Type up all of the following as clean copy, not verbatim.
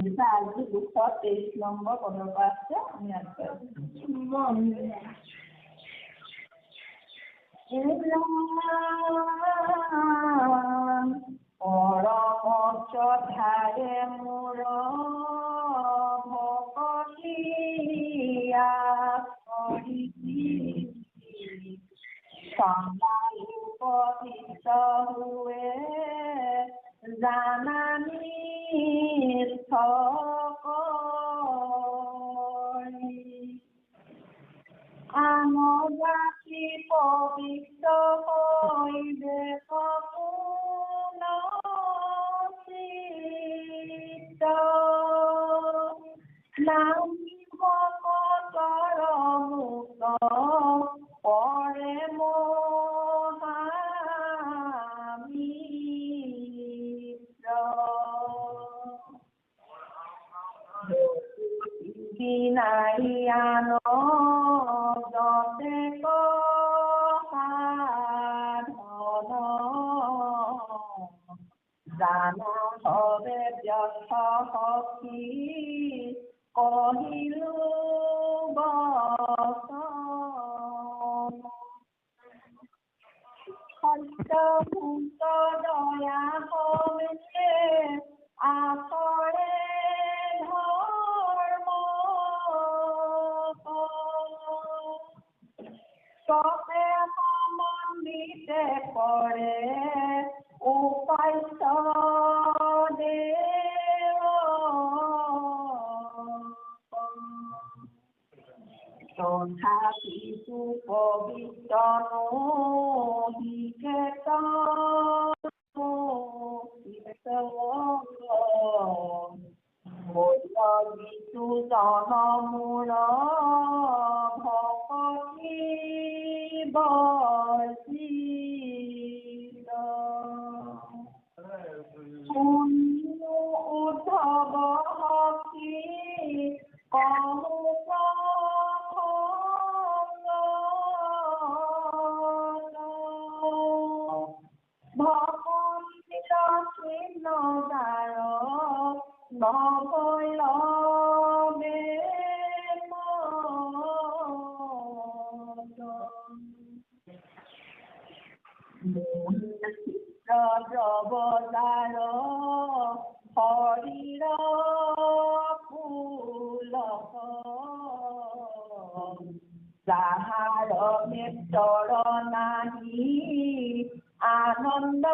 আজি 223 নম্বৰ পদৰ পৰা আছে আমি পৰম শ্ৰদ্ধাৰে মোৰ ভকতীয়া পবিত্ৰ হুৱে জানানি আমবাসী পবিত্ৰ হৈবে সপোন চিত্ত নামি ভকতৰ মুক্ত পৰে বিনাইয়ান যতে সাধন জান হবে ব্যৰ্থ সখী কহিলো বচন সত্য ভূত দয়া হবে আচৰে তবে সমন্বিতে পৰে উপাস্য দেৱ তথাপিতো পবিত্ৰ বৈলবিতো জনমূৰ ভকতি বৰ্জিত উদ্ধৱ সখী কহো ভকতিৰ চিহ্নদাৰ নভৈলবে দ্ৰৱদাৰ শৰীৰ পুলক যাহাৰ নেত্ৰৰ নাহি আনন্দ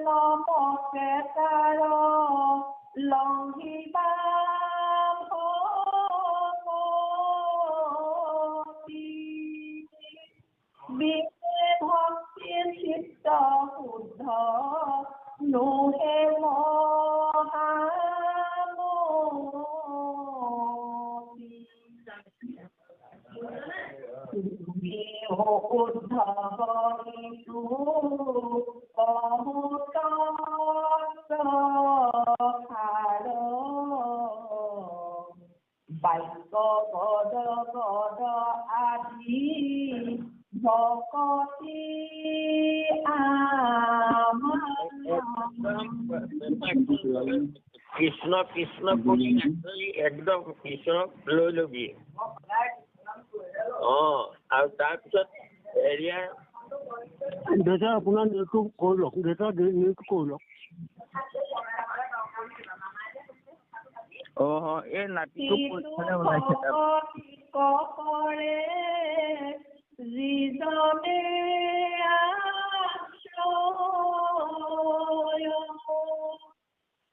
নমকে তাৰ লংঘিবা ভক্তি চিত্ত শুদ্ধ নোহে উদ্ধৱিতু বহুত বাক্য পদ পদ আদি ভকতি কৃষ্ণ কৃষ্ণ কৰি একদম কৃষ্ণক লৈ লবি আৰু তাৰপিছত হেৰিয়া দেউতা আপোনাৰ নিউজটো কৰি লওক দেউতা নিউজটো কৰি লওক এই নাতিটো ওলাইছে কৰে যিজনে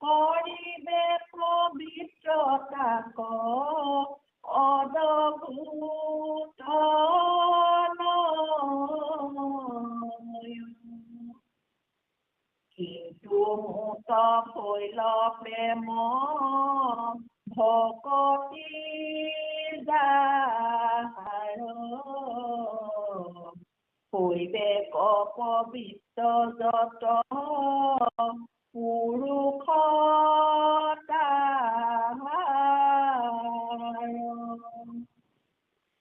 কৰিবে পবিত্ৰতাক অদভূত কিন্তু মুত হৈল প্ৰেম ভকতি যাহাৰ হৈবে পবিত্ৰ যত পুৰুষ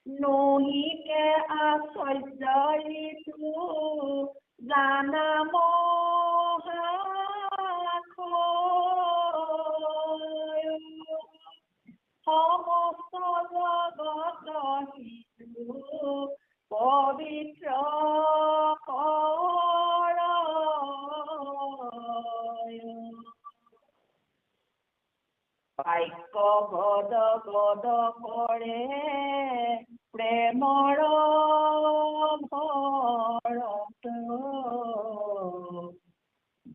নহিকে আশ্চৰ্য ঋতু জানা মহাক্ষয় সমস্ত জগত হিতু পবিত্ৰ কৰ বাক্য গদ গদ কৰে প্ৰেমৰ ভৰত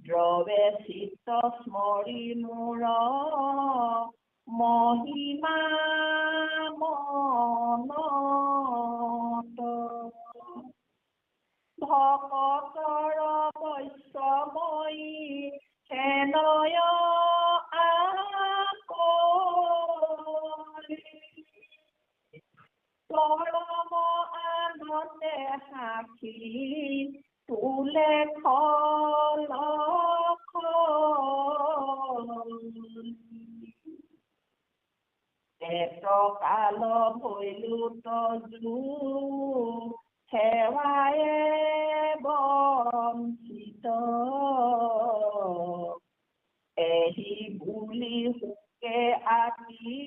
দ্ৰৱে চিত্ত স্মৰি মোৰ মহিমা মনত ভকতৰ বৈষ্ণৱী হেনয় পৰম আনন্দে সাক্ষী তোলে খল কাল ভৈলু তজু সেৱায়ে বঞ্চিত এহি বুলি সুকে আতি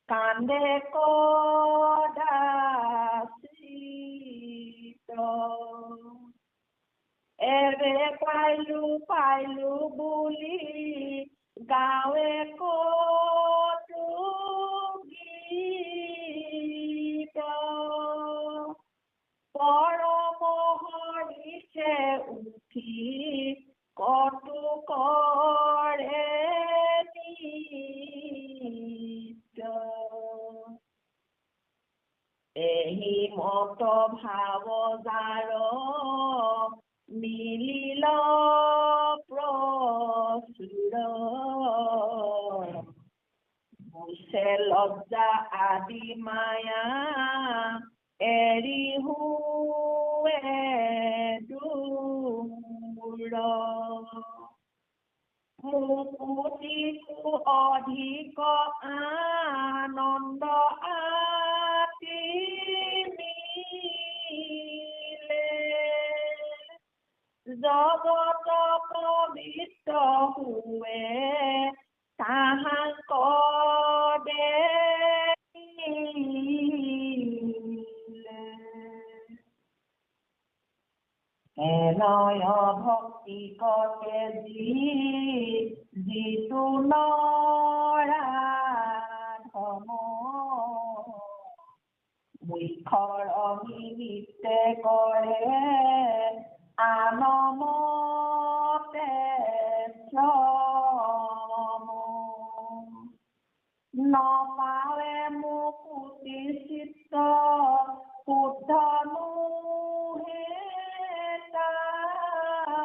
কান্দে কদাচিত এবে পাইলো বুলি গাঁৱে কতো গীত পৰম হৰিছে উঠি কতো কৰে নিত এহি মত ভাৱ যাৰ মিলিল প্ৰচুৰ বুছে লজ্জা আদি মায়া এৰি হুৱে দূৰ মুকুতিকো অধিক আনন্দ আতি মিলে জগত পবিত্ৰ হুৱে তাহাক এনয় ভক্তি কতে যিটো নৰাধম মুখৰ নিমিত্তে কৰে আনমতে শ্ৰম নপাৱে মুকুতি চিত্ত শুদ্ধ নুহে তাৰ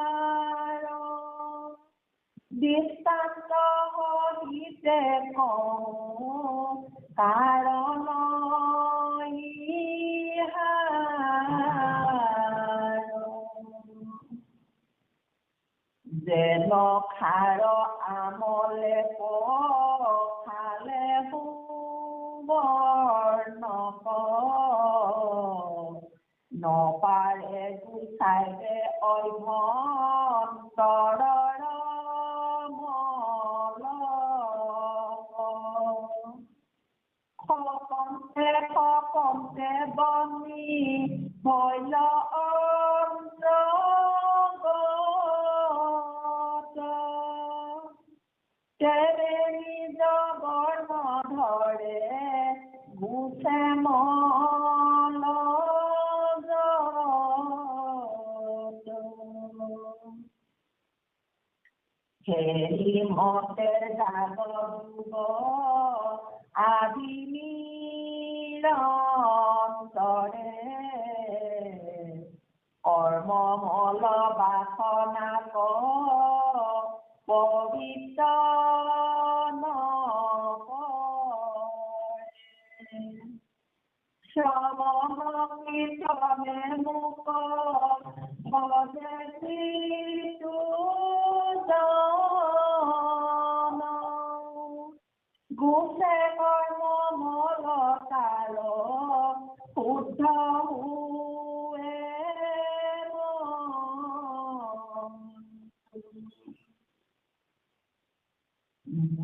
দৃষ্টান্ত সহিতে কওঁ কাৰণ যেন খাৰ আমলে পখালে সুবৰ্ণক নপাৰে গুচাই দে অভ্যন্তৰৰ সকমতে বনি ভৈল তেৰে নিজ বৰ্ণ ধৰে গুছে মল হেৰি মতে যাব আদি নিৰন্তৰে কৰ্ম মল বাসনা পবিত্ৰ নকৰে শ্ৰৱণ কীৰ্তনে মুক ভজে যিটো জন গুছে কৰ্ম মল তাৰ শুদ্ধ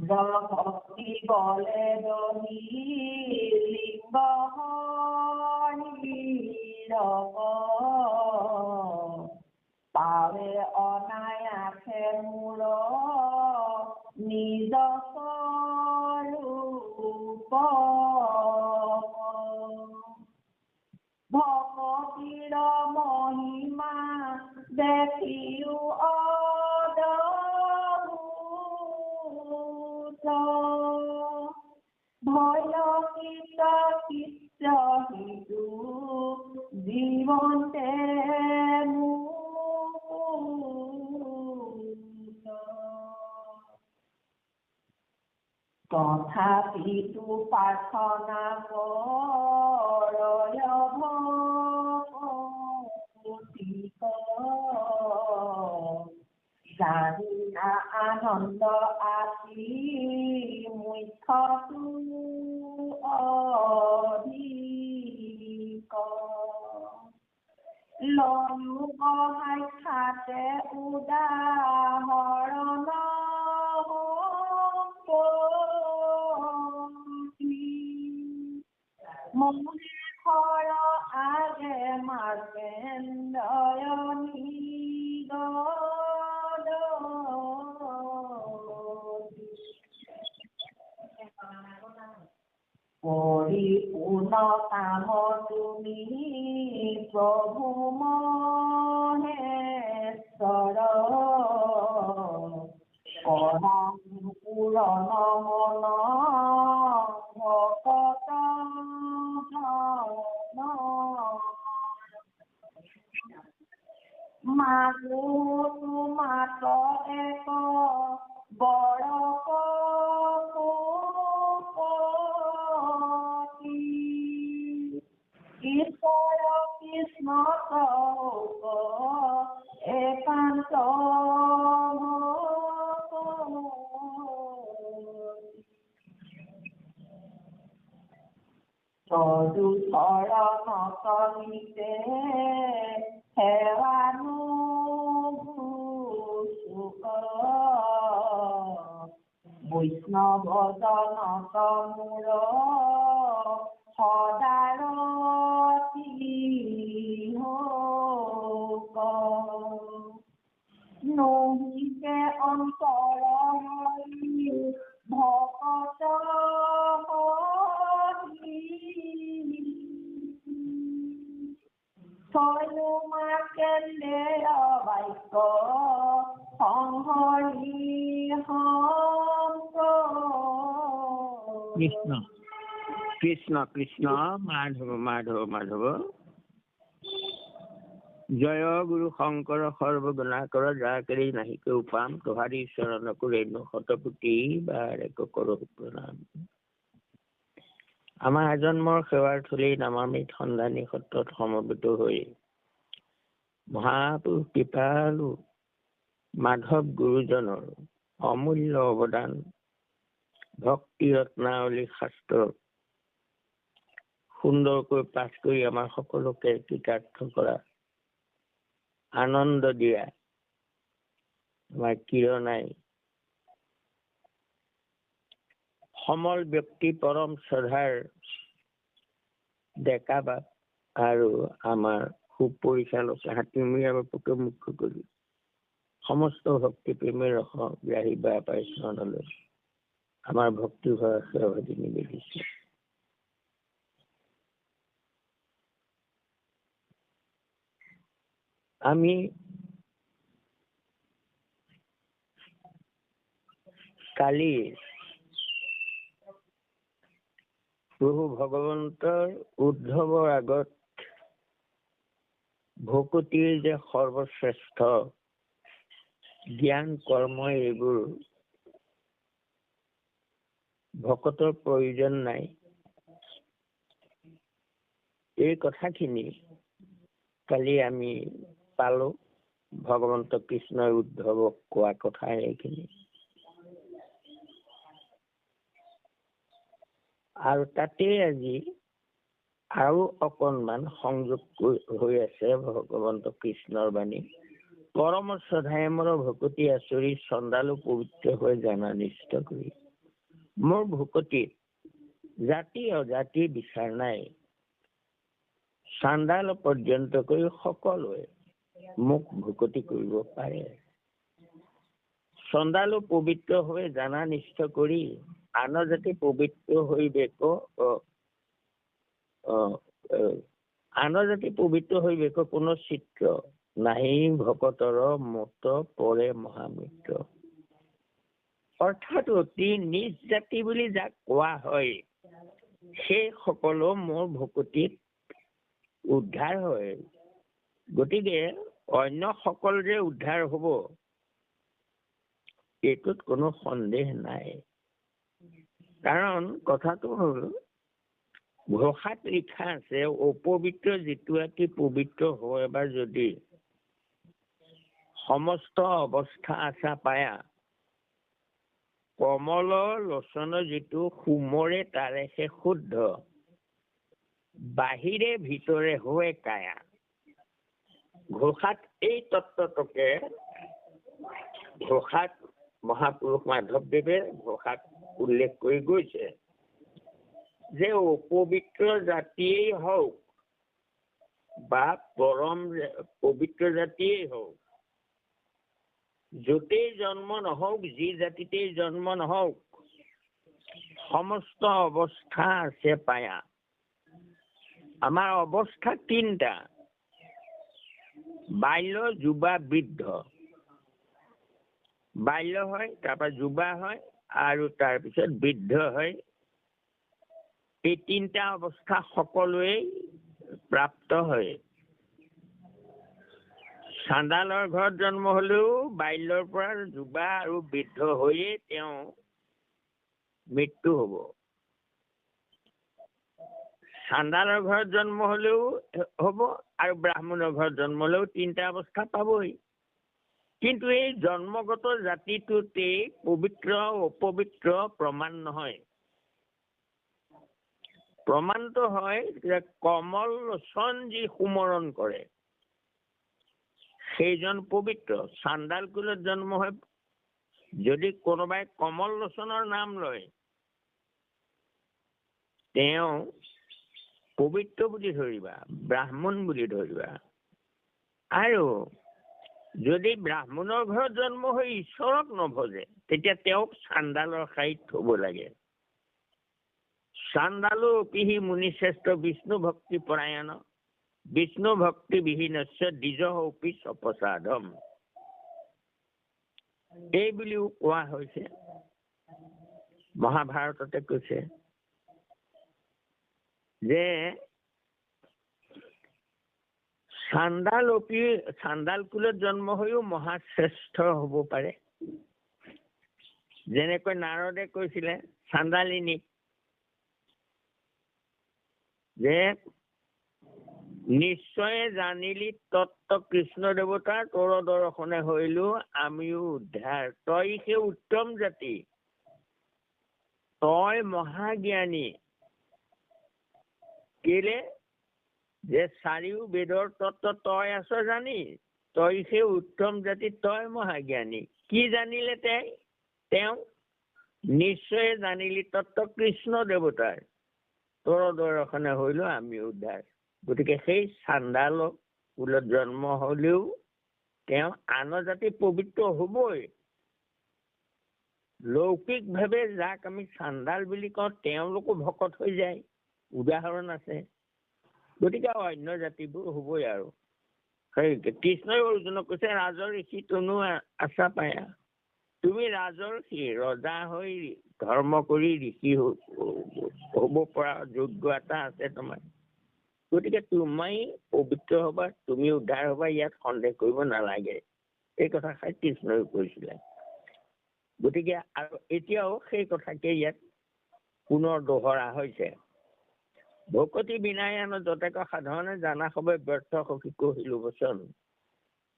ভক্তি বলে দহি লিঙ্গ হৰিৰব পাৱে অনায়াসে মূৰ নিজ স্বৰূপ ভকতিৰ মহিমা দেখিও অদ্ভুত ভয়কৃত কৃত্য সিধু জীৱন্তে তথাপিতো প্ৰাৰ্থনা কৰয় ভকতিক জানিনা আনন্দ আছি মুখ্যটো অধিক লয়ো বহাই খাতে উদাহৰণ মহেশৰ আগে মাৰ্কেণ্ডয়নী পৰিপূৰ্ণ কাম তুমি প্ৰভু মহেশ্বৰ কৰা পূৰণ মন ভকত মাগো তোমাক এক বড় ঈশ্বৰ কৃষ্ণ একান্ত তদু চৰণ কমিতে সেৱানো বৈষ্ণৱ জনক মূৰ সদাৰতি হোক নহিকে অন্তৰ হৰি ভকত মাৰ্কেণ্ডেয় বাক্য সংহৰি কৃষ্ণ কৃষ্ণ কৃষ্ণ মাধৱ মাধৱ মাধৱ জয় গুৰু শংকৰ সৰ্বগুণাকৰ যাকেৰি নাহিকে উপাম তোহাৰি চৰণ কুৰেণ শতকোটি বাৰেক কৰোঁ প্ৰণাম। আমাৰ আজন্মৰ সেৱাৰ থলী নামামিত সন্ধানী সত্ৰত সমবেত হৈ মহাপুৰুষ কৃপালু মাধৱ গুৰুজনৰ অমূল্য অৱদান ভক্তি ৰত্নাৱলী শাস্ত্ৰ সুন্দৰকৈ পাঠ কৰি আমাৰ সকলোকে কৃতাৰ্থ কৰা আনন্দ দিয়া আমাৰ কিৰণাই সমল ব্যক্তি পৰম শ্ৰদ্ধাৰ ডেকা বাপ আৰু আমাৰ সুপৰিচালক হাতীমূৰীয়া বাপুকে মুখ্য কৰি সমস্ত ভক্তি প্ৰেমী ৰস গ্ৰাহী বা পাইচৰণলৈ আমাৰ ভক্তি ভৰা সেৱাদি নিবেদিছে। আমি কালি প্ৰভু ভগৱন্তৰ উদ্ধৱৰ আগত ভকতিৰ যে সৰ্বশ্ৰেষ্ঠ জ্ঞান কৰ্ম এইবোৰ ভকতৰ প্ৰয়োজন নাই এই কথাখিনি কালি আমি পালো ভগৱন্ত কৃষ্ণই উদ্ধৱক কোৱা কথা এইখিনি। আৰু তাতে আজি আৰু অকণমান সংযোগ হৈ আছে ভগৱন্ত কৃষ্ণৰ বাণী। পৰম শ্ৰদ্ধায় মোৰ ভকতি আচৰি চন্দালো পবিত্ৰ হৈ জানা নিষ্ঠ কৰি মোৰ ভকতিত জাতি অজাতি বিচাৰ নাই, চাণ্ডাল পৰ্যন্তকৈ সকলোৱে মোক ভকতি কৰিব পাৰে। চণ্ডালো পবিত্ৰ হৈ জানা নিষ্ঠ কৰি, আন জাতি পবিত্ৰ হৈ বেক কোনো চিত্ৰ, নাহি ভকতৰ মত পৰে মহামিত্ৰ। অৰ্থাৎ অতি নিজ জাতি বুলি যাক কোৱা হয়, সেই সকলো মোৰ ভকতিত উদ্ধাৰ হয়। গতিকে অন্য সকল যে উদ্ধাৰ হব, এইটোত কোনো সন্দেহ নাই। কাৰণ কথাটো হ'ল, ঘোষাত লিখা আছে, অপবিত্ৰ যিটো এটি পবিত্ৰ হয় বা যদি সমস্ত অৱস্থা আশা পায়া, কমল লোচন যিটো সুমৰে তাৰে সে শুদ্ধ, বাহিৰে ভিতৰে হৈ কায়া। ঘোষাত এই তত্ত্বটোকে ঘোষাত মহাপুৰুষ মাধৱদেৱে ঘোষাত উল্লেখ কৰি গৈছে যে অপবিত্ৰ জাতিয়েই হওক বা পৰম পবিত্ৰ জাতিয়েই হওক, যতেই জন্ম নহওক, যি জাতিতেই জন্ম নহওক, সমস্ত অৱস্থা আছে পায়া। আমাৰ অৱস্থা তিনটা, বাল্য, যুৱা, বৃদ্ধ। বাল্য হয়, তাৰপৰা যুৱা হয়, আৰু তাৰপিছত বৃদ্ধ হয়। এই তিনটা অৱস্থা সকলোৱেই প্ৰাপ্ত হয়। চাণ্ডালৰ ঘৰত জন্ম হলেও বাল্যৰ পৰা যুৱা আৰু বৃদ্ধ হৈয়ে তেওঁ মৃত্যু হব। চাণ্ডালৰ ঘৰত জন্ম হলেও হব, আৰু ব্ৰাহ্মণৰ ঘৰত জন্ম হলেও তিনটা অৱস্থা পাবই। কিন্তু এই জন্মগত জাতিটোতে পবিত্ৰ অপবিত্ৰ প্ৰমাণ নহয়। প্ৰমাণটো হয় যে কমল লোচন যি সুমৰণ কৰে, সেইজন পবিত্ৰ। চাণ্ডাল কুলত জন্ম হয় যদি কোনোবাই কমল লোচনৰ নাম লয়, তেওঁ পবিত্ৰ বুলি ধৰিবা, ব্ৰাহ্মণ বুলি ধৰিবা। আৰু যদি ব্ৰাহ্মণৰ ঘৰত জন্ম হৈ ঈশ্বৰক নভজে, তেতিয়া তেওঁক চাণ্ডালৰ শাৰীত থব লাগে। চাণ্ডালো অপিহি মুনিশ্ৰেষ্ঠ বিষ্ণু ভক্তি পৰায়ণ, বিষ্ণু ভক্তি বিহীনস্য দ্বিজ অপি সপসাধম। এই বুলিও কোৱা হৈছে, মহাভাৰততে কৈছে যে চাণ্ডাল কুলত জন্ম হৈও মহাশ্ৰেষ্ঠ হব পাৰে। যেনেকৈ নাৰদে কৈছিলে চাণ্ডালিনীক যে নিশ্চয়ে জানিলি তত্ত্ব কৃষ্ণ দেৱতাৰ, তোৰ দৰ্শনে হইলো আমিও উদ্ধাৰ। তই সে উত্তম জাতি, তই মহাজ্ঞানী। কেলে যে চাৰিও বেদৰ তত্ত্ব তই আছ জানি, তই সে উত্তম জাতি, তই মহাজ্ঞানী। কি জানিলে তেওঁ? নিশ্চয় জানিলি তত্ত্ব কৃষ্ণ দেৱতাৰ, তোৰ দৰ্শনে হইলো আমি উদ্ধাৰ। গতিকে সেই চাণ্ডাল কুলত জন্ম হলেও তেওঁ আন জাতি পবিত্ৰ হবই। লৌকিকভাৱে যাক আমি চাণ্ডাল বুলি কওঁ, তেওঁলোকো ভকত হৈ যায়, উদাহৰণ আছে। গতিকে অন্য জাতিবোৰ হবই। আৰু সেই কৃষ্ণই অৰ্জুনক কৈছে, ৰাজৰ ঋষি তনু আশা পায়া। তুমি ৰাজৰ্ষি, ৰজা হৈ ধৰ্ম কৰি ঋষি হব পৰা যোগ্য এটা আছে তোমাৰ। গতিকে তুমি পবিত্ৰ হবা, তুমি উদ্ধাৰ হবা, ইয়াত সন্দেহ কৰিব নালাগে। এই কথাষাৰ কৃষ্ণই কৈছিলে। গতিকে আৰু এতিয়াও সেই কথাকে ইয়াত পুনৰ দোহৰা হৈছে। ভকতি বিনায়ন যতেক সাধাৰণে জানা সবে ব্যৰ্থ সখী কহিলো বচন।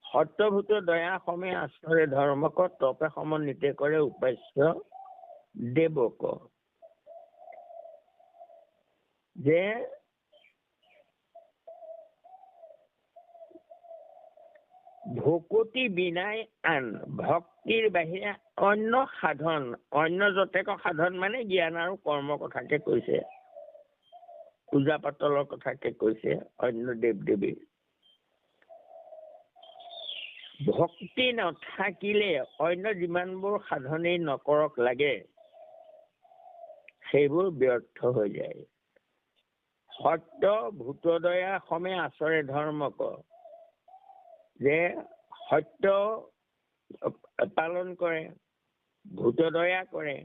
সত্যভূত দয়া সমে আশ্ৰয় ধৰ্মক, তপে সম নিতে কৰে উপাস্য দেৱক। যে ভকতি বিনাই আন, ভক্তিৰ বাহিৰে অন্য সাধন, অন্য যতেক সাধন মানে জ্ঞান আৰু কৰ্ম কথাকে কৈছে, পূজা পাতলৰ কথাকে কৈছে, অন্য দেৱ দেৱীৰ। ভক্তি নাথাকিলে অন্য যিমানবোৰ সাধনেই নকৰক লাগে সেইবোৰ ব্যৰ্থ হৈ যায়। সত্য ভূতদয়া সমে আচৰে ধৰ্মক, যে সত্য পালন কৰে, ভূতদয়া কৰে,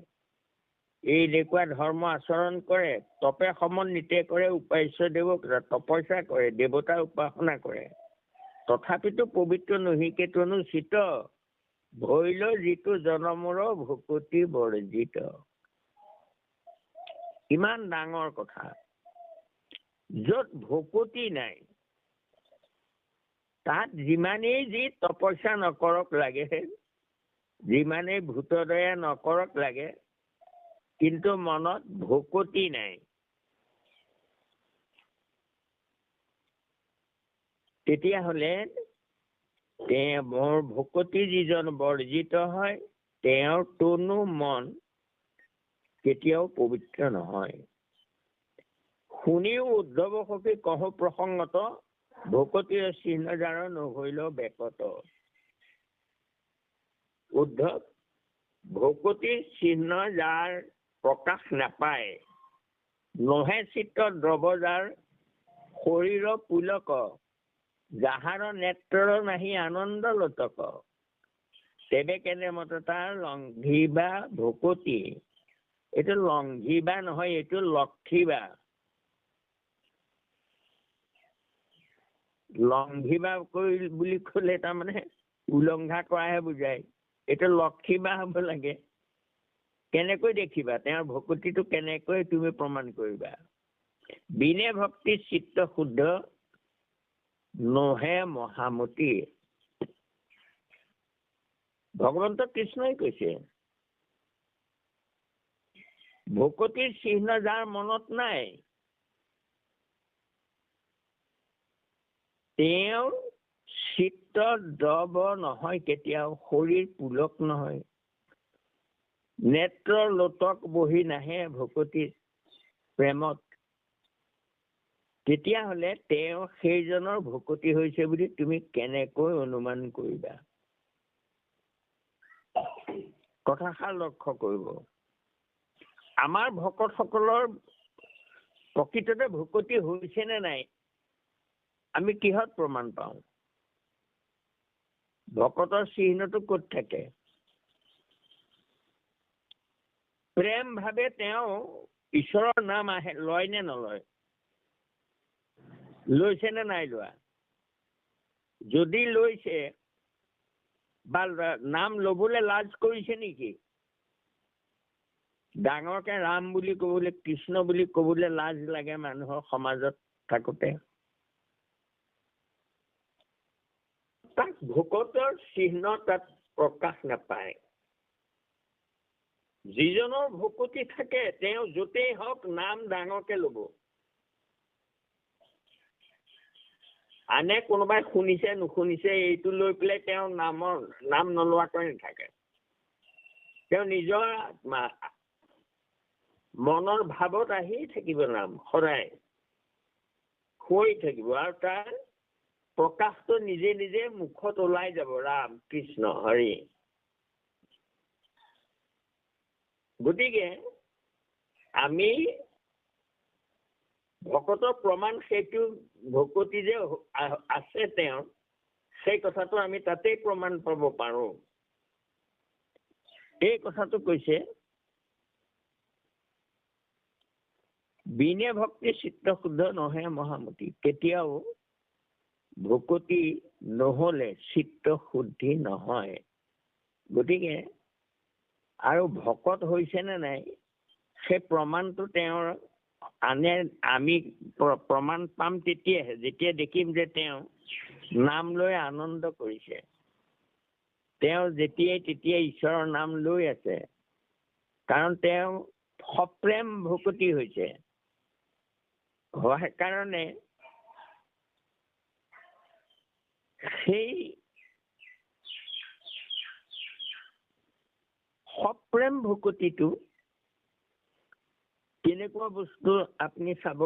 এই এনেকুৱা ধৰ্ম আচৰণ কৰে, তপে সমন্বিতে কৰে, উপাস্য দেৱক তপস্যা কৰে, দেৱতাৰ উপাসনা কৰে, তথাপিতো পবিত্ৰ নহিকেতনো চিত, ভৈল যিটো জনমৰ ভকতি বৰ্জিত। ইমান ডাঙৰ কথা। য'ত ভকতি নাই তাত যিমানেই যি তপস্যা নকৰক লাগে, যিমানেই ভূতদয়া নকৰক লাগে, কিন্তু মনত ভকতি নাই, তেতিয়াহ'লে মোৰ ভকতি যিজন বৰ্জিত হয় তেওঁৰ তনু মন কেতিয়াও পবিত্ৰ নহয়। শুনিও উদ্ধৱ সখী কহো প্ৰসংগত, ভকতিৰ চিহ্ন যাৰ নহৈল বেকত। উদ্ধৱ, ভকতিৰ চিহ্ন যাৰ প্ৰকাশ নাপায়, নহে চিত্ত দ্ৰৱ যাৰ শৰীৰ পুলক, যাহাৰ নেত্ৰৰ নাহি আনন্দ লোতক, তেবে কেনে মত তাৰ লংঘিবা ভকতি। এইটো লংঘিবা নহয়, এইটো লক্ষিবা। লংঘিবা বুলি ক'লে তাৰমানে উলংঘা কৰাহে বুজায়, এইটো লক্ষিবা হ'ব লাগে। কেনেকৈ দেখিবা তেওঁৰ ভকতিটো, কেনেকৈ তুমি প্ৰমাণ কৰিবা? বিনে ভক্তি চিত্ত শুদ্ধ, নহে মহামতি। ভগৱন্ত কৃষ্ণই কৈছে, ভকতিৰ চিহ্ন যাৰ মনত নাই তেওঁৰ চিত্ত দ্ৰৱ নহয়, কেতিয়াও শৰীৰ পুলক নহয়, নেত্ৰৰ লোতক বহি নাহে ভকতিৰ প্ৰেমত, তেতিয়াহ'লে তেওঁ সেইজনৰ ভকতি হৈছে বুলি তুমি কেনেকৈ অনুমান কৰিবা? কথাষাৰ লক্ষ্য কৰিব। আমাৰ ভকতসকলৰ প্ৰকৃততে ভকতি হৈছে নে নাই আমি কিহত প্ৰমাণ পাওঁ? ভকতৰ চিহ্নটো ক'ত থাকে? প্ৰেম ভাৱে তেওঁ ঈশ্বৰৰ নাম আহে, লয় নে নলয়? লৈছে নে নাই লোৱা? যদি লৈছে বা নাম লবলৈ লাজ কৰিছে নেকি? ডাঙৰকে ৰাম বুলি ক'বলৈ, কৃষ্ণ বুলি ক'বলৈ লাজ লাগে মানুহৰ সমাজত থাকোতে। তাক ভকতৰ চিহ্ন তাত প্ৰকাশ নাপায়। যিজনৰ ভকতি থাকে তেওঁ য'তেই হওক নাম ডাঙৰকে ল'ব। আনে কোনোবাই শুনিছে নুশুনিছে এইটো লৈ পেলাই তেওঁ নাম নলোৱাকৈ নাথাকে। তেওঁ নিজৰ মনৰ ভাৱত আহি থাকিব নাম সদায় হৈ থাকিব, আৰু তাৰ প্ৰকাশটো নিজে নিজে মুখত ওলাই যাব, ৰাম কৃষ্ণ হৰি। গতিকে আমি ভকতৰ প্ৰমাণ সেইটো ভকতি যে আছে তেওঁৰ, সেই কথাটো আমি তাতেই প্ৰমাণ পাব পাৰো। এই কথাটো কৈছে, বিনে ভক্তি চিত্ত শুদ্ধ নহে মহামতি। কেতিয়াও ভকতি নহলে চিত্ত শুদ্ধি নহয়। গতিকে আৰু ভকত হৈছে নে নাই সেই প্ৰমাণটো তেওঁৰ আমি প্ৰমাণ পাম তেতিয়াহে, যেতিয়া দেখিম যে তেওঁ নাম লৈ আনন্দ কৰিছে, তেওঁ যেতিয়াই তেতিয়াই ঈশ্বৰৰ নাম লৈ আছে, কাৰণ তেওঁ সপ্ৰেম ভকতি হৈছে। সেইকাৰণে সেই প্ৰেম ভকতিটো কেনেকুৱা বস্তু আপুনি চাব,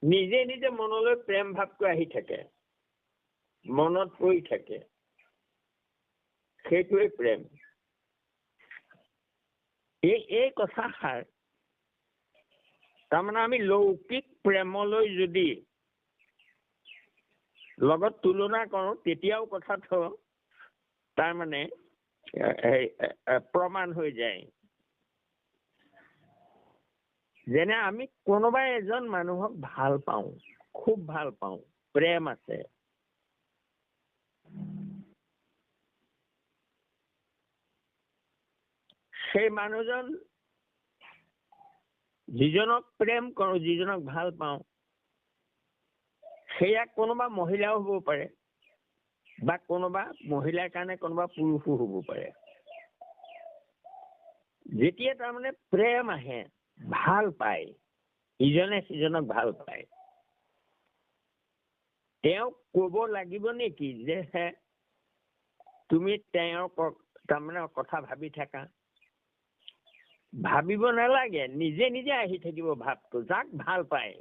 নিজে নিজে মনলৈ প্ৰেম ভাৱটো আহি থাকে, মনত পৰি থাকে, সেইটোৱে প্ৰেম। এই কথাষাৰ তাৰমানে আমি লৌকিক প্ৰেমলৈ যদি লগত তুলনা কৰো তেতিয়াও কথাটো তাৰমানে প্ৰমাণ হৈ যায়। যেনে আমি কোনোবা এজন মানুহক ভাল পাওঁ, খুব ভাল পাওঁ, প্ৰেম আছে, সেই মানুহজন যিজনক প্ৰেম কৰো, যিজনক ভাল পাওঁ, সেয়া কোনোবা মহিলাও হ'ব পাৰে বা কোনোবা মহিলাৰ কাৰণে কোনোবা পুৰুষো হ'ব পাৰে। যেতিয়া তাৰমানে প্ৰেম আহে, ভাল পায়, ইজনে সিজনক ভাল পায়, তেওঁক কব লাগিব নেকি যে তুমি তেওঁৰ তাৰমানে কথা ভাবি থাকা? ভাবিব নালাগে, নিজে নিজে আহি থাকিব ভাৱটো। যাক ভাল পায়,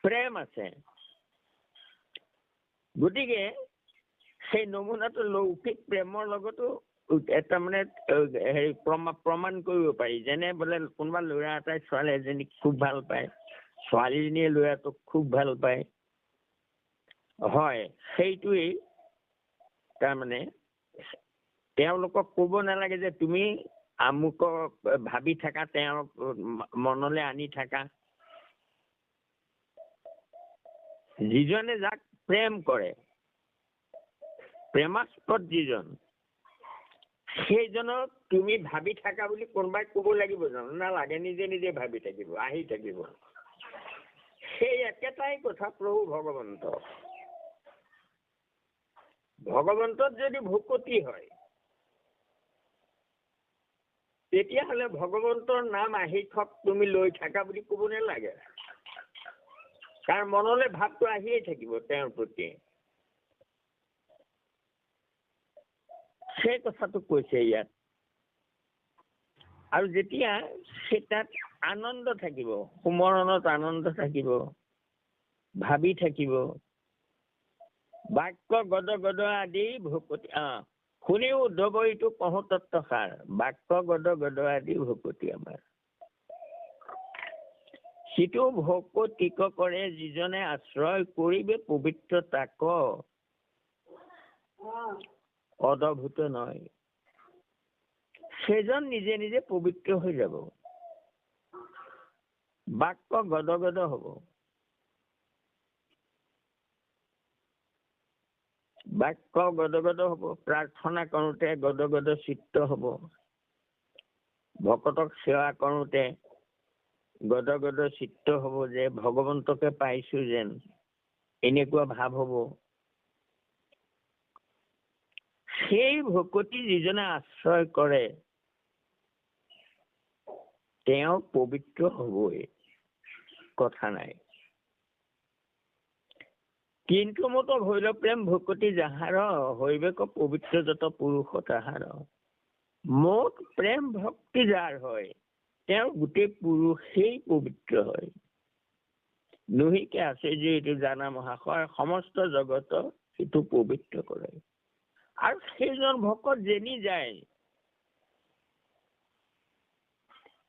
প্ৰেম আছে, গতিকে সেই নমুনাটো লৌকিক প্ৰেমৰ লগতো তাৰমানে প্ৰমাণ কৰিব পাৰি। যেনে বোলে কোনোবা ল'ৰা এটাই ছোৱালী এজনীক খুব ভাল পায়, ছোৱালীজনীয়ে ল'ৰাটোক খুব ভাল পায়, হয়, সেইটোৱেই তাৰমানে তেওঁলোকক কব নালাগে যে তুমি আমুকক ভাবি থাকা, তেওঁক মনলৈ আনি থাকা। যিজনে যাক প্ৰেম কৰে, প্ৰেমাস্পদ যিজন, সেইজনক তুমি ভাবি থাকা বুলি কোনোবাই কব লাগিব জানো? নালাগে, নিজে নিজে ভাবি থাকিব, আহি থাকিব। সেই একেটাই কথা প্ৰভু ভগৱন্ত। ভগৱন্তত যদি ভকতি হয়, তেতিয়াহ'লে ভগৱন্তৰ নাম আহি থক, তুমি লৈ থাকা বুলি কব নালাগে, কাৰণ মনলৈ ভাৱটো আহিয়ে থাকিব তেওঁৰ প্ৰতি। সেই কথাটো কৈছে ইয়াত। আৰু যেতিয়া সেই তাত আনন্দ থাকিব, সুমৰণত আনন্দ থাকিব, ভাবি থাকিব, বাক্য গদ গদ আদি ভকতি, শুনিও উদ্ধৱইটো কহো তত্ত্বসাৰ, বাক্য গদ গদ আদি ভকতি আমাৰ। সিটো ভকতিক কৰে যিজনে আশ্ৰয় কৰিবে পবিত্ৰ তাক, অদভূত নয়। সেইজন নিজে নিজে পবিত্ৰ হৈ যাব, বাক্য গদ গদ হব, বাক্য গদ গদ হব, প্ৰাৰ্থনা কৰোঁতে গদ গদ চিত্ত হব, ভকতক সেৱা কৰোঁতে গদ গদ চিত্ত হব যে ভগৱন্তকে পাইছো যেন, এনেকুৱা ভাৱ হব। সেই ভকতি যিজনে আশ্ৰয় কৰে তেওঁ পবিত্ৰ হবই, কথা নাই। কিন্তু মতো ভৈৰৱ প্ৰেম ভকতি যাহাৰ, হৈবেক পবিত্ৰ যত পুৰুষ তাহাৰ। মোট প্ৰেম ভক্তি যাৰ হয়, তেওঁৰ গোটেই পুৰুষেই পবিত্ৰ হয়। নহিকে আছে যে এইটো জানা মহাশয়, সমস্ত জগত সেইটো পবিত্ৰ কৰে। আৰু সেইজন ভকত যেনি যায়,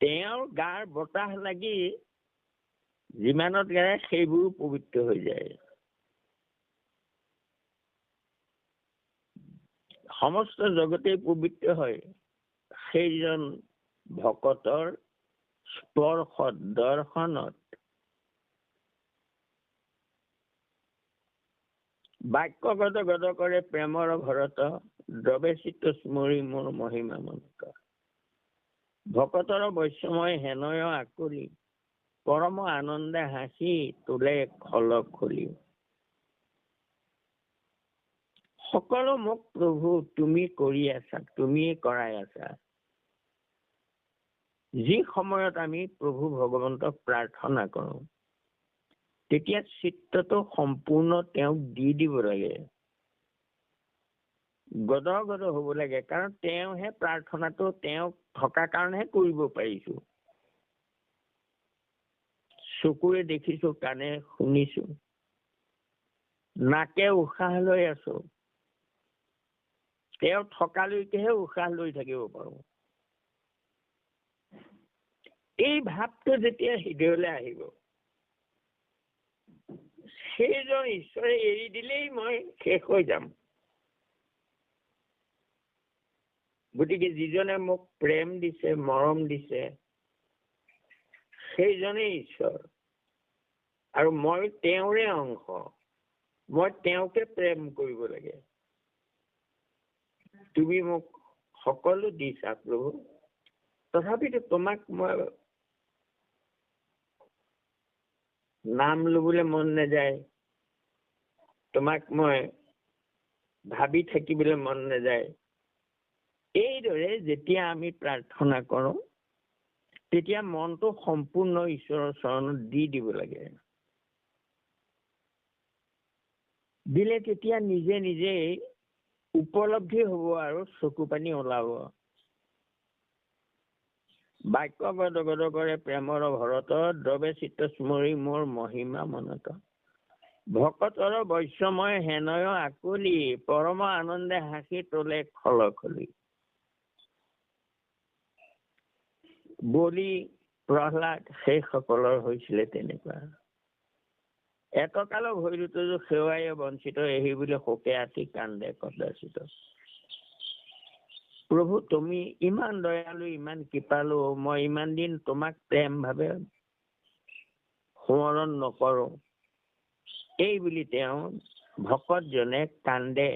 তেওঁৰ গাৰ বতাহ লাগি যিমানত গায় সেইবোৰো পবিত্ৰ হৈ যায়। সমস্ত জগতেই পবিত্ৰ হয় সেইজন ভকতৰ স্পৰ্শ দৰ্শনত। বাক্য গদ গদ কৰে প্ৰেমৰ ঘৰত, দ্ৰৱে চিত্ত স্মৰি মোৰ মহিমা মন্ত। ভকতৰ বৈষ্ণময় হেনয় আকুলি, পৰম আনন্দে হাসি তোলে খলক খুলি। সকলো মোক প্ৰভু তুমি কৰি আছা, তুমিয়ে কৰাই আছা। যি সময়ত আমি প্ৰভু ভগৱন্তক প্ৰাৰ্থনা কৰো, তেতিয়া চিত্তটো সম্পূৰ্ণ তেওঁক দি দিব লাগে। গদগদ হ'ব লাগে, কাৰণ তেওঁহে প্ৰাৰ্থনাটো তেওঁ থকা কাৰণেহে কৰিব পাৰিছো। চকুৰে দেখিছো, কাণে শুনিছো, নাকে উশাহ লৈ আছো। তেওঁ থকালৈকেহে উশাহ লৈ থাকিব পাৰো। এই ভাৱটো যেতিয়া হৃদয়লৈ আহিব, সেইজন ঈশ্বৰে এৰি দিলেই মই শেষ হৈ যাম। গতিকে যিজনে মোক প্ৰেম দিছে, মৰম দিছে, সেইজনেই ঈশ্বৰ, আৰু মই তেওঁৰে অংশ। মই তেওঁকে প্ৰেম কৰিব লাগে। তুমি মোক সকলো দিছা প্ৰভু, তথাপিতো তোমাক মই নাম লবলৈ মন নাযায়, তোমাক মই ভাবি থাকিবলৈ মন নাযায়। এইদৰে যেতিয়া আমি প্ৰাৰ্থনা কৰো, তেতিয়া মনটো সম্পূৰ্ণ ঈশ্বৰৰ চৰণত দি দিব লাগে। দিলে তেতিয়া নিজে নিজেই উপলব্ধি হ'ব আৰু চকু পানী ওলাব। বাক্য গদগদ কৰে প্ৰেমৰ ভৰত, দ্ৰৱে চিত্ত স্মৰি মোৰ মহিমা মনত। ভকতৰ বৈষ্ণময় হেনয় আকুলি, পৰম আনন্দে হাসি তোলে খলখলি। বলি প্ৰহ্লাদ সেইসকলৰ হৈছিলে তেনেকুৱা। এতকাল ভৈৰুত সেৱাই বঞ্চিত, এই বুলি শোকে আছি কান্দে কদাচিত। প্ৰভু তুমি ইমান দয়ালু, ইমান কৃপালু, মই ইমান দিন তোমাক প্ৰেম ভাৱে সোঁৱৰণ নকৰো, এই বুলি তেওঁ ভকতজনে কান্দে।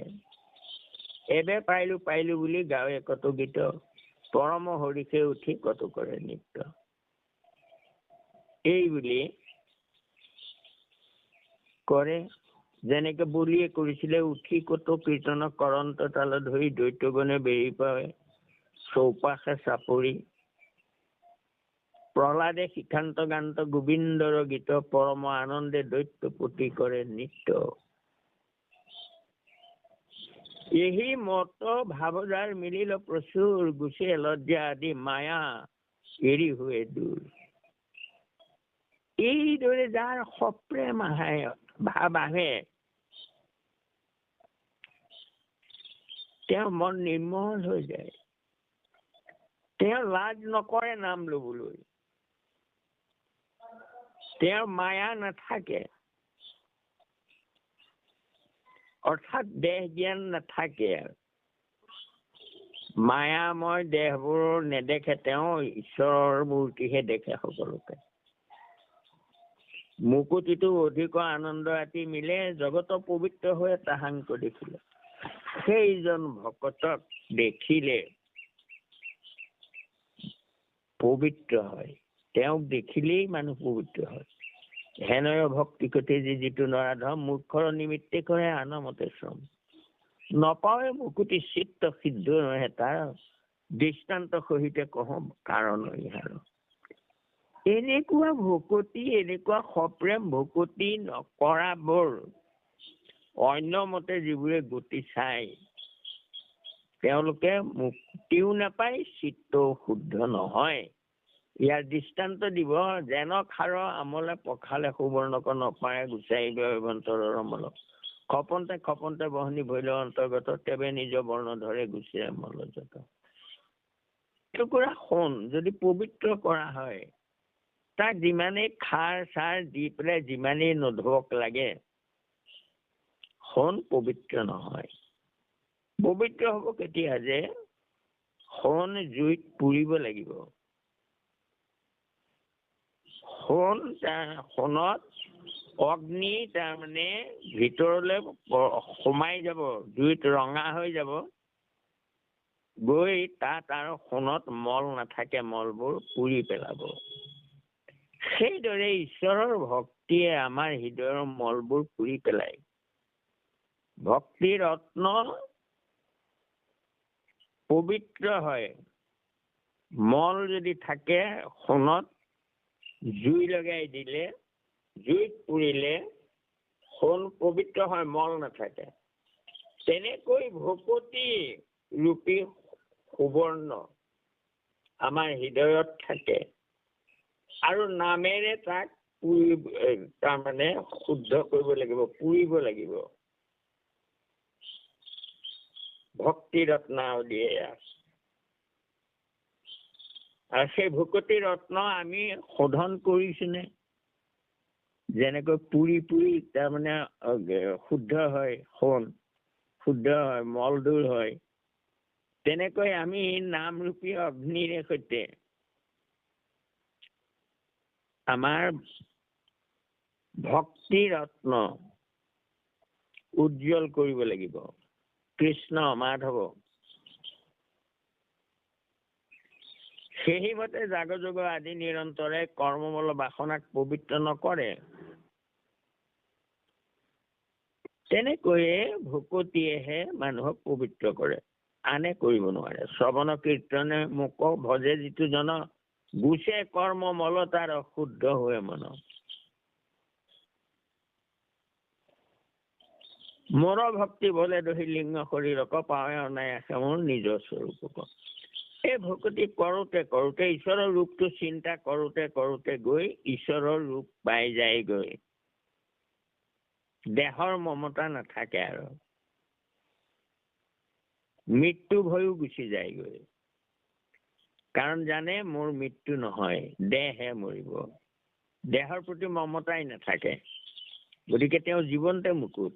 এবে পাইলো পাইলো বুলি গাৱে কত গীত, পৰম হৰিষে উঠি কত কৰে নৃত্য। এই বুলি কৰে, যেনেকে বলিয়ে কৰিছিলে, উঠি কত কীৰ্তন কৰন্ত তাল ধৰি, দৈত্যগণে বেৰি পায় চৌপাশে চাপৰি। প্ৰহ্লাদে শিখান্ত গান্ত গোবিন্দৰ গীত, পৰম আনন্দে দৈত্য পুতি কৰে নৃত্য। এই মত ভাৱযাৰ মিলিল প্ৰচুৰ, গুচে লজ্জা আদি মায়া এৰি हुए দূৰ। এইদৰে যাৰ সপ্ৰেম আহে, ভাৱ আহে, তেওঁৰ মন নিৰ্মল হৈ যায়। তেওঁ লাজ নকৰে নাম লবলৈ, তেওঁৰ মায়া নাথাকে, অৰ্থাৎ দেহ জ্ঞান নাথাকে। মায়াময় দেহবোৰ নেদেখে, তেওঁ ঈশ্বৰৰ মূৰ্তিহে দেখে সকলোকে। মুকুতিটো অধিক আনন্দ ৰাতি মিলে, জগত পবিত্ৰ হৈ তাহাংক দেখিলে। সেইজন ভকতক দেখিলে পবিত্ৰ হয়, তেওঁক দেখিলেই মানুহ পবিত্ৰ হয়। হেনয় ভক্তি কতে যিটো নৰাধম, মূৰ্খৰ নিমিত্তে কৰে আনমতে শ্ৰম। নপাৱে মুকুতি চিত্ত সিদ্ধ নহে তাৰ, দৃষ্টান্ত সহিতে কহ কাৰণ ইহাৰ। এনেকুৱা ভকতি, এনেকুৱা সপ্ৰেম ভকতি নকৰাবোৰ অন্য মতে যিবোৰে গতি চাই, তেওঁলোকে মুক্তিও নাপায়, চিত্তও শুদ্ধ নহয়। ইয়াৰ দৃষ্টান্ত দিব, যেন খাৰ আমলে পখালে সুবৰ্ণক নপাৰে গুচাই অভ্যন্তৰৰ মল। খপন্তে খপন্তে বহনি ভৈল অন্তৰ্গত, তেবে নিজ বৰ্ণ ধৰে গুচিৰে মলজত। টুকুৰা সোণ যদি পবিত্ৰ কৰা হয়, তাক যিমানেই খাৰ চাৰ দি পেলাই যিমানেই নধুৱক লাগে, সোণ পবিত্ৰ নহয়। পবিত্ৰ হ'ব কেতিয়া, যে সোণ জুইত পুৰিব লাগিব। সোণত অগ্নি তাৰমানে ভিতৰলৈ সোমাই যাব, জুইত ৰঙা হৈ যাব, গৈ তাত আৰু সোণত মল নাথাকে, মলবোৰ পুৰি পেলাব। সেইদৰে ঈশ্বৰৰ ভক্তিয়ে আমাৰ হৃদয়ৰ মলবোৰ পুৰি পেলায়। ভক্তি ৰত্ন পবিত্ৰ হয়। মল যদি থাকে, সোণত জুই লগাই দিলে, জুইত পুৰিলে সোণ পবিত্ৰ হয়, মল নাথাকে। তেনেকৈ ভকতি ৰূপী সুবৰ্ণ আমাৰ হৃদয়ত থাকে আৰু নামেৰে তাক তাৰমানে শুদ্ধ কৰিব লাগিব, পুৰিব লাগিব। ভক্তি ৰত্নাৱলীয়ে আছে। আৰু সেই ভকতি ৰত্ন আমি শোধন কৰিছোনে? যেনেকৈ পুৰি পুৰি তাৰমানে শুদ্ধ হয় সোণ, শুদ্ধ হয়, মল দূৰ হয়, তেনেকৈ আমি নামৰূপী অগ্নিৰে সৈতে আমাৰ ভক্তি ৰত্ন উজ্জ্বল কৰিব লাগিব। কৃষ্ণ মাধৱ সেই মতে জাগযোগ আদি নিৰন্তৰে কৰ্মবল বাসনাক পবিত্ৰ নকৰে। তেনেকৈয়ে ভকতিয়েহে মানুহক পবিত্ৰ কৰে, আনে কৰিব নোৱাৰে। শ্ৰৱণ কীৰ্তনে মোক ভজে যিটো জন, গুছে কৰ্ম মল তাৰ অশুদ্ধ হৈ মন। মোৰ ভক্তি বলে দহি লিংগ শৰীৰক পাৱে অনায়াসে মোৰ নিজৰ স্বৰূপক। এই ভকতি কৰোঁতে কৰোঁতে ঈশ্বৰৰ ৰূপটো চিন্তা কৰোঁতে কৰোঁতে গৈ ঈশ্বৰৰ ৰূপ পাই যায়গৈ। দেহৰ মমতা নাথাকে আৰু মৃত্যু ভয়ো গুচি যায়গৈ। কাৰণ জানে মোৰ মৃত্যু নহয়, দেহহে মৰিব। দেহৰ প্ৰতি মমতাই নাথাকে, গতিকে তেওঁ জীৱনতে মুকুত।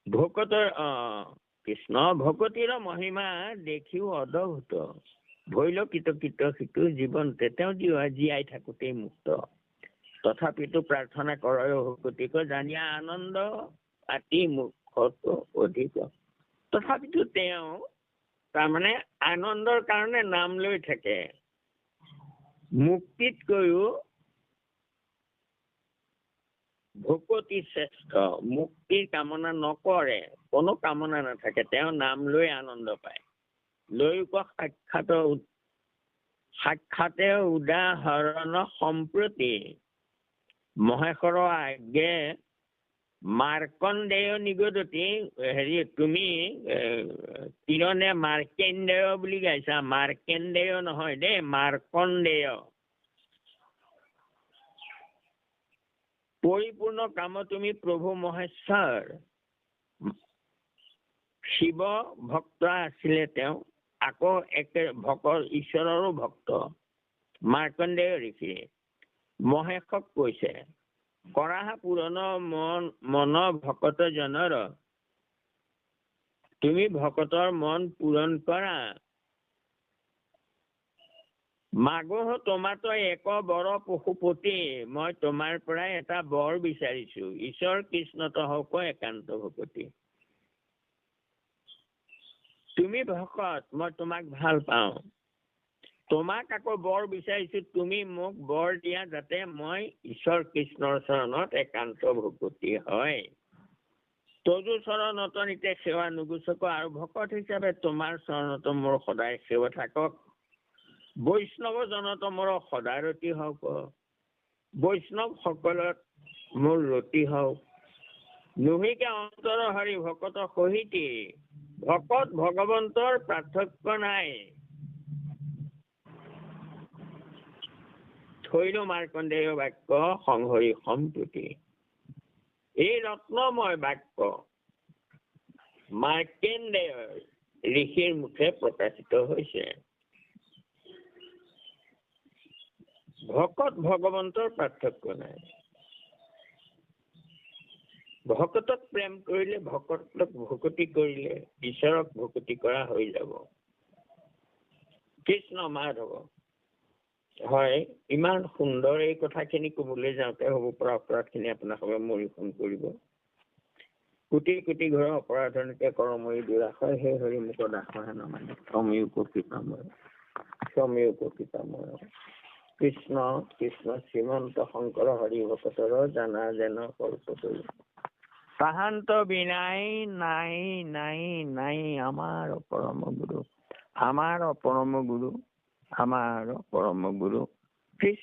ভকতৰ কৃষ্ণ ভকতিৰ মহিমা দেখিও অদ্ভুত, ভৈল কীট কীট সিটো জীৱনতে তেওঁ জীয়াই থাকোতেই মুক্ত। তথাপিতো প্ৰাৰ্থনা কৰে ভকতিক, জানিয়া আনন্দ আতি মুখত অধিক। তথাপিতো তেওঁ তাৰমানে আনন্দৰ কাৰণে নাম লৈ থাকে। মুক্তিতকৈও ভকতি শ্ৰেষ্ঠ। মুক্তিৰ কামনা নকৰে, কোনো কামনা নাথাকে, তেওঁ নাম লৈ আনন্দ পায়। লৈক সাক্ষাতে উদাহৰণ সম্প্ৰতি, মহেশ্বৰৰ আগে মাৰ্কণ্ডেয় নিগদতি। তুমি কিৰণে মাৰ্কেণ্ডেয় বুলি গাইছা, মাৰ্কেণ্ডেয় নহয় দেই, মাৰ্কণ্ডেয়। পৰিপূৰ্ণ কাম তুমি প্ৰভু মহেশ্বৰ। শিৱ ভক্ত আছিলে তেওঁ, আকৌ একে ঈশ্বৰৰ ভক্ত মাৰ্কণ্ডেয় ঋষি। মহেশক কৈছে, কৰাহা পূৰণ মন ভকত জনৰ। তুমি ভকতৰ মন পূৰণ কৰা। মাগহ তোমাতো এক বৰ পশুপতি, মই তোমাৰ পৰাই এটা বৰ বিচাৰিছো। ঈশ্বৰ কৃষ্ণত হওক একান্ত ভকতি। তুমি ভকত, মই তোমাক ভাল পাওঁ, তোমাক আকৌ বৰ বিচাৰিছো, তুমি মোক বৰ দিয়া যাতে মই ঈশ্বৰ কৃষ্ণৰ চৰণত একান্ত ভকতি হয়। তজু চৰণত নিতে সেৱা নুগুচক, আৰু ভকত হিচাপে তোমাৰ চৰণত মোৰ সদায় সেৱা থাকক। বৈষ্ণৱ জনত মোৰ সদা ৰতি হওক, বৈষ্ণৱ সকলত মোৰ ৰতি হওক। নুহিকে অন্তৰ হৰি ভকত সহিতে, ভকত ভগৱন্তৰ পাৰ্থক্য নাই। থৈল মাৰ্কণ্ডেয় বাক্য সংহৰি সম্প্ৰতি। এই ৰত্নময় বাক্য মাৰ্কণ্ডেয় ঋষিৰ মুখে প্ৰকাশিত হৈছে। ভকত ভগৱন্তৰ পাৰ্থক্য নাই। ভকতক প্ৰেম কৰিলে, ভকতক ভকতি কৰিলে ঈশ্বৰক ভকতি কৰা হৈ যাব। কৃষ্ণ মাধৱ। হয়, ইমান সুন্দৰ এই কথাখিনি কবলৈ যাওঁতে হ'ব পৰা অপৰাধখিনি আপোনালোকে মৰিফোন কৰিব। কোটি কোটি ঘৰৰ অপৰাধনিকে কৰমৰি দুৰাশয়, সেই হৰি মুখ দাসহে নমানে। সমী উপকৃতময়, সমী উপকৃতময়। কৃষ্ণ কৃষ্ণ শ্ৰীমন্ত শংকৰ হৰি ভকতৰ জানা যেন কল্পতৰু। তাহান্ত বিনাই নাই নাই নাই আমাৰ পৰম গুৰু, আমাৰ পৰম গুৰু, আমাৰ পৰম গুৰু কৃষ্ণ।